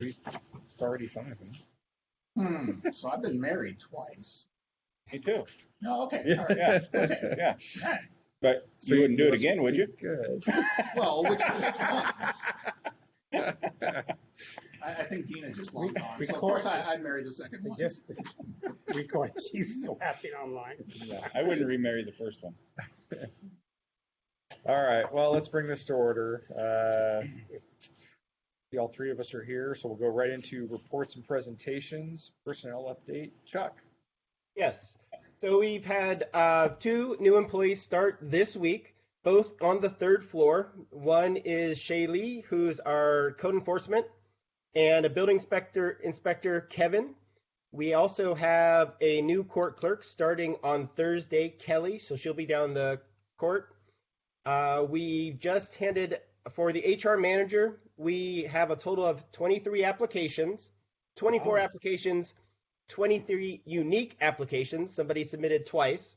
It's already 5. So I've been married twice. Me too. Oh, okay. Yeah. All right. Yeah. Okay. Yeah. All right. But So you wouldn't do it must again, would be you? Good. Well, which one? I think Dina just logged on. So of course I married the second one. Just recording. She's laughing online. Yeah, I wouldn't remarry the first one. All right. Well, let's bring this to order. All three of us are here, so we'll go right into reports and presentations. Personnel update. Chuck. Yes. So we've had 2 new employees start this week, both on the 3rd floor. One is Shaylee, who's our code enforcement, and a building inspector Kevin. We also have a new court clerk starting on Thursday, Kelly, so she'll be down the court. We just handed, for the HR manager, we have a total of 23 applications, 24 applications, 23 unique applications. Somebody submitted twice.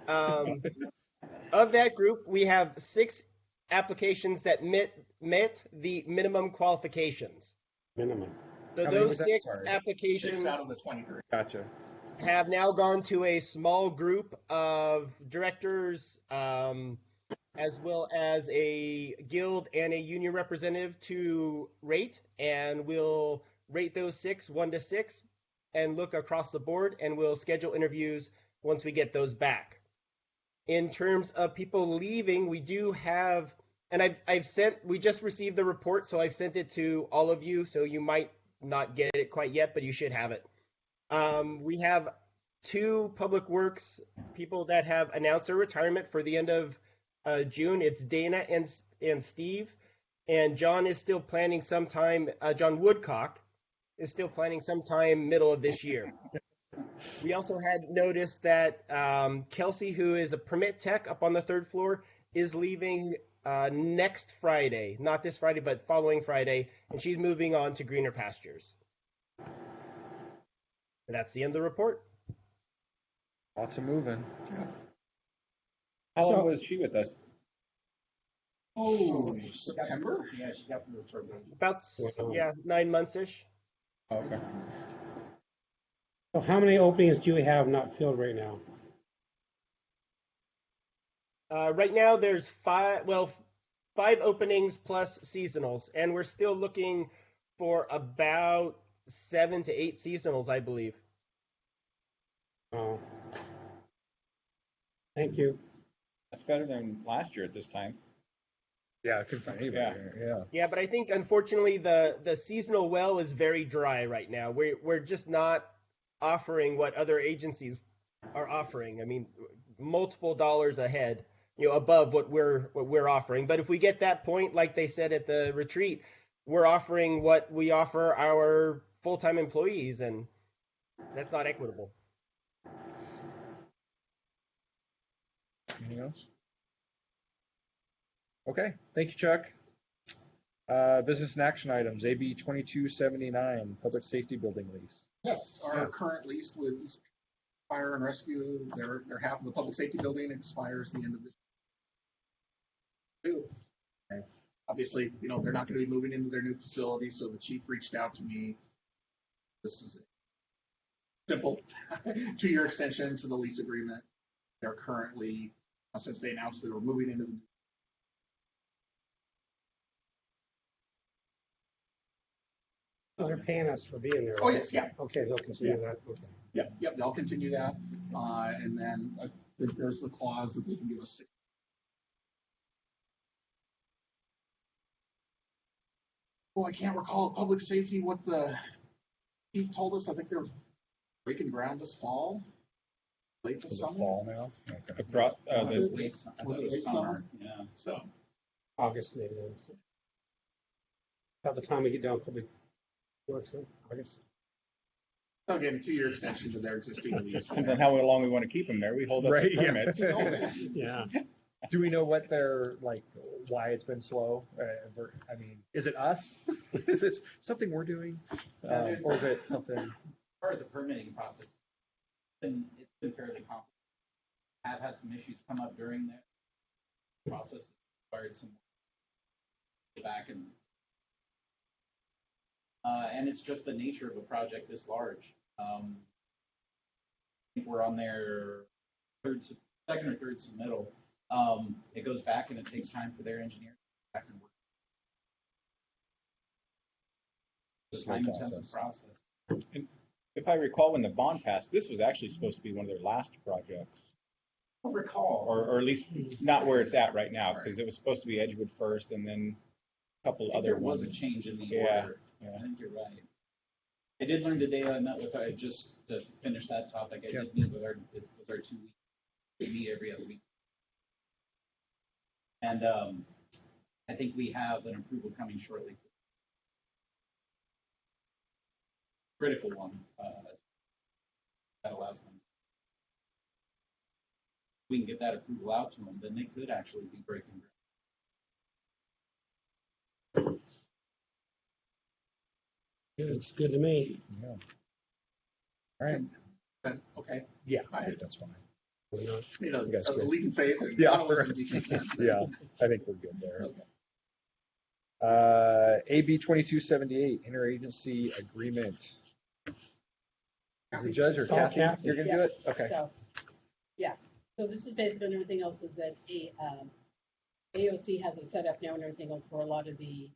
Of that group, we have 6 applications that met the minimum qualifications. Minimum. So How many those was that? 6 Sorry. applications 6 out of the 23. Gotcha. have now gone to a small group of directors, as well as a guild and a union representative to rate, and we'll rate those 6, 1 to 6, and look across the board, and we'll schedule interviews once we get those back. In terms of people leaving, we do have, and we just received the report, so I've sent it to all of you, so you might not get it quite yet, but you should have it. We have 2 public works people that have announced their retirement for the end of June. It's Dana and Steve, and John is still planning sometime, John Woodcock is still planning sometime middle of this year. We also had noticed that Kelsey, who is a permit tech up on the 3rd floor, is leaving next Friday, not this Friday, but following Friday, and she's moving on to greener pastures. And that's the end of the report. Lots of moving. How long was she with us? Oh, September? Yeah, she got the probation. About 9 months-ish. Oh, okay. So how many openings do you have not filled right now? Right now there's 5 openings plus seasonals, and we're still looking for about 7 to 8 seasonals, I believe. Oh. Thank you. That's better than last year at this time. Yeah, I couldn't find anybody. Yeah. Yeah, but I think unfortunately the seasonal well is very dry right now. We're just not offering what other agencies are offering. I mean, multiple dollars ahead, above what we're offering. But if we get that point, like they said at the retreat, we're offering what we offer our full-time employees, and that's not equitable. Anything else? Okay. Thank you, Chuck. Business and action items. AB 2279, public safety building lease. Yes, our current lease with East Fire and Rescue, their half of the public safety building expires the end of this year. Okay. Obviously, they're not going to be moving into their new facility, so the chief reached out to me. This is a simple 2-year extension to the lease agreement. They're currently, since they announced they were moving into the So they're paying us for being there. Oh, right? yes, yeah. Okay, they'll continue that. Okay. Yep, they'll continue that. And then there's the clause that they can give us 6. Oh, I can't recall public safety what the chief told us. I think they're breaking ground this fall, late this summer. Fall now. Okay. Across Was it late summer? Yeah. So August maybe. Then. So about the time we get down public works in August. again, 2-year extension to their existing lease. Depends on how long we want to keep them there. We hold up the permits. Yeah. Do we know what they're why it's been slow? I mean, is it us? Is this something we're doing? Or is it something? As far as the permitting process, it's been fairly complicated. I've had some issues come up during that process. It required some back and And it's just the nature of a project this large. I think we're on their second or third submittal. It goes back and it takes time for their engineers to back and work. It's a time-intensive process. And if I recall, when the bond passed, this was actually supposed to be one of their last projects, I don't recall. or at least not where it's at right now, because it was supposed to be Edgewood first, and then a couple I think other there was ones. a change in the Yeah, order. yeah. I think you're right. I did learn today. I met with just to finish that topic. I did meet with it was our 2 week. We meet every other week, and I think we have an approval coming shortly. Critical one that allows them. If we can get that approval out to them, then they could actually be breaking ground. Good, it's good to me. Yeah. All right. Okay. Yeah, That's fine. We're not- You know, Yes, a good. leap of faith. And Yeah, all those be consent. Yeah, I think we're good there. AB 2278, interagency agreement. Is the judge or Oh, Kathy? Kathy. You're gonna do it? Okay. So, yeah, so this is basically, and everything else is that AOC has it set up now and everything else for a lot of the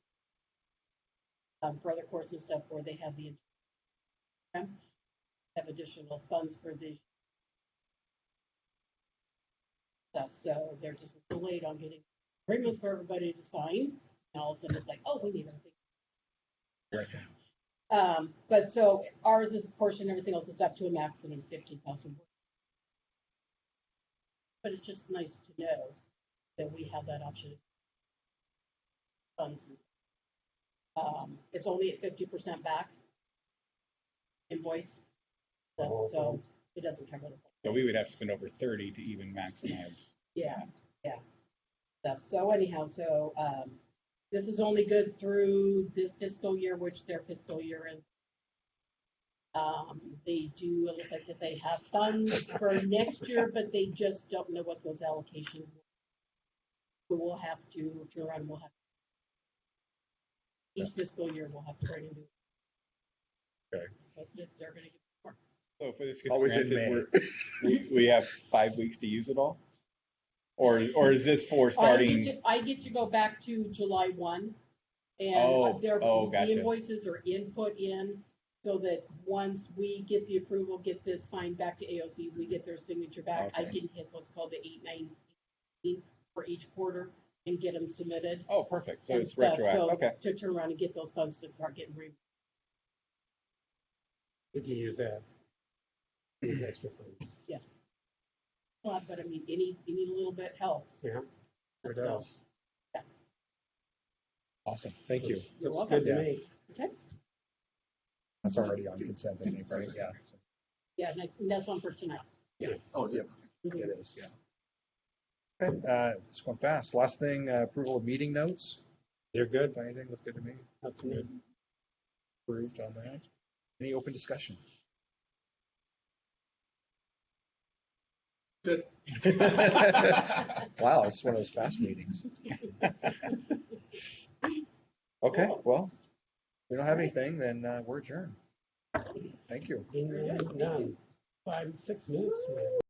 for other courts and stuff where they have the have additional funds for the stuff. So they're just delayed on getting agreements for everybody to sign. And all of a sudden it's like, oh, we need everything. Right. But so ours is a portion, everything else is up to a maximum of 15,000. But it's just nice to know that we have that option. Funds. It's only at 50% back invoice. So it doesn't cover the. So we would have to spend over 30 to even maximize. Yeah. Stuff. So anyhow, this is only good through this fiscal year, which their fiscal year is. They do, it looks like that they have funds for next year, but they just don't know what those allocations will. We will have to turn around, each fiscal year we'll have to bring in. Okay. So they're gonna get more. So if this gets Always in granted, we have 5 weeks to use it all? Or is this for starting? I get to go back to July 1, and gotcha. the invoices are put in, so that once we get the approval, get this signed back to AOC, we get their signature back. I Okay. can hit what's called the 8/9 for each quarter and get them submitted. Oh, perfect. So and it's stuff. retroactive. So Okay. to turn around and get those funds to start getting reimbursed. We can use that. Use extra funds. Yes. Well, but I mean, any little bit helps. Yeah, it So, does. Awesome. Thank you. You're Looks welcome. good to me. Okay. That's already on consent, I think, right? Yeah. Yeah, and that's one for tonight. Oh, yeah. It is, yeah. Okay, it's going fast. Last thing, approval of meeting notes. They're good. Anything looks good to me. Up to me. Approved on that. Any open discussion? Good. Wow, it's one of those fast meetings. Okay, well, if we don't have anything, then we're adjourned. Thank you. None. 5, 6 minutes.